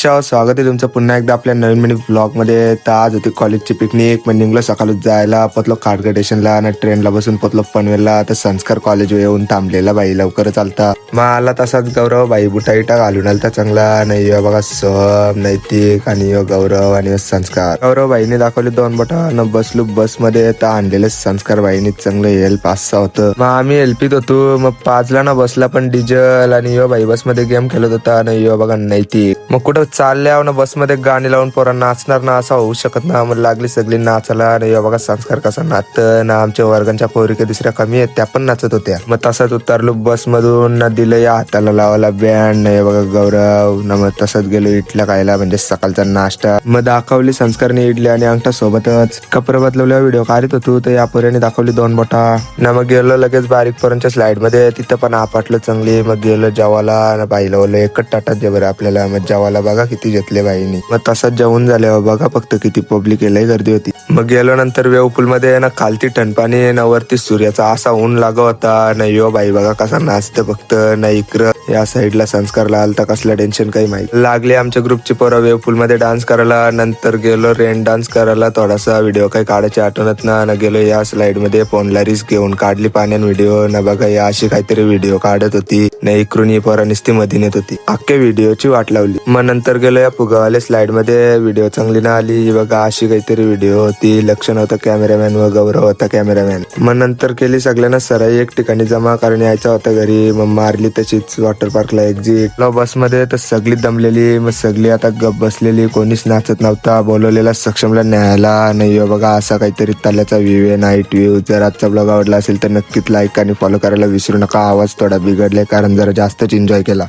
नमस्कार, स्वागत आहे तुमचं पुन्हा एकदा आपल्या नवीन मिनी ब्लॉग मध्ये। तर आज होती कॉलेजची पिकनिक। मग निघलो सकाळी जायला, पोचलो खाडगा स्टेशनला आणि ट्रेनला बसून पोचलो पनवेलला। तर संस्कार कॉलेज येऊन थांबलेला बाई लवकर चालता। मग आला तसाच गौरव बाई बुटा इटा घालून आलता चांगला। नाही यो बघा सोहम, नैतिक आणि यो गौरव आणि यो संस्कार। गौरव बाईने दाखवले 2 बोटा न बसलो बस मध्ये। तर आणलेले संस्कार बाईने चांगलं हेल्प असं होतं। मग आम्ही हेल्पीत होतो। मग 5ला ना बसला पण डिझेल आणि यो बाई बस मध्ये गेम खेळत होता आणि यो बघा नैतिक। मग कुठं चालल्यावर ना बसमध्ये गाणी लावून पोरा नाचणार ना, असं होऊ शकत ना। मग लागली सगळी नाचायला आणि बघा संस्कार कसा नाचत ना। आमच्या वर्गांच्या पोरी काही दुसऱ्या कमी आहेत त्या पण नाचत होत्या। मग तसाच उतरलो बस मधून ना, दिलं या हाताला लावायला बँड नाही बघा गौरव ना। मग तसंच गेलो इडल्या खायला, म्हणजे सकाळचा नाश्ता। मग दाखवली संस्कारने इडली आणि अंगठा सोबतच। कपडे बदलवल्या व्हिडिओ काढत होतो तर या पोऱ्याने दाखवली 2 बोटा ना। मग गेलो लगेच बारीक पोरांच्या स्लाइड मध्ये, तिथं पण आपटलं चांगली। मग गेलो जेवायला ना, बाईला बोललो एकच ताटात जे बरं आपल्याला। मग जेवायला बघा किती घेतले बाईनी। मग तसंच जेवून झाल्यावर बघा फक्त किती पब्लिक लय गर्दी होती। मग गेलो नंतर वेव पूल मध्ये ना, खालती ठणपाणी ना, वरती सूर्याचा असा ऊन लागत होता ना। यो बाई बघा कसा नाचते फक्त ना। इकडं या साईडला संस्कारला आलता कसला टेन्शन काही माहिती लागले। आमच्या ग्रुपची पोरं वेव पूल मध्ये डान्स करायला। नंतर गेलो रेन डान्स करायला। थोडासा व्हिडिओ काही काढायची आठवणत ना गेलो या स्लाइड मध्ये फोनला रिस्क घेऊन काढली पाण्यान व्हिडिओ ना। बघा या अशी काहीतरी व्हिडिओ काढत होती ना। इकडून ही पोरं नुसती मध्ये नेत होती, अख्ख्या व्हिडिओची वाट लावली। मग नंतर गेलो या फुगावाले स्लाइड मध्ये, व्हिडिओ चांगली ना आली बघा अशी काहीतरी व्हिडिओ होती। लक्ष नव्हतं कॅमेरामॅन व गौरव होता कॅमेरामॅन। मग नंतर केली सगळ्यांना सराई एक ठिकाणी जमा कारण यायचा होता घरी। मग मारली तशीच वॉटर पार्कला एक्झिट बस मध्ये। तर सगळी दमलेली, मग सगळी आता गप बसलेली, कोणीच नाचत नव्हता। बोलवलेला सक्षमला न्यायला नाही बघा असा काहीतरी तल्याचा व्ह्यू आहे, नाईट व्ह्यू। जर आजचा ब्लॉग आवडला असेल तर नक्कीच लाईक आणि फॉलो करायला विसरू नका। आवाज थोडा बिघडले कारण जरा जास्तच एन्जॉय केला।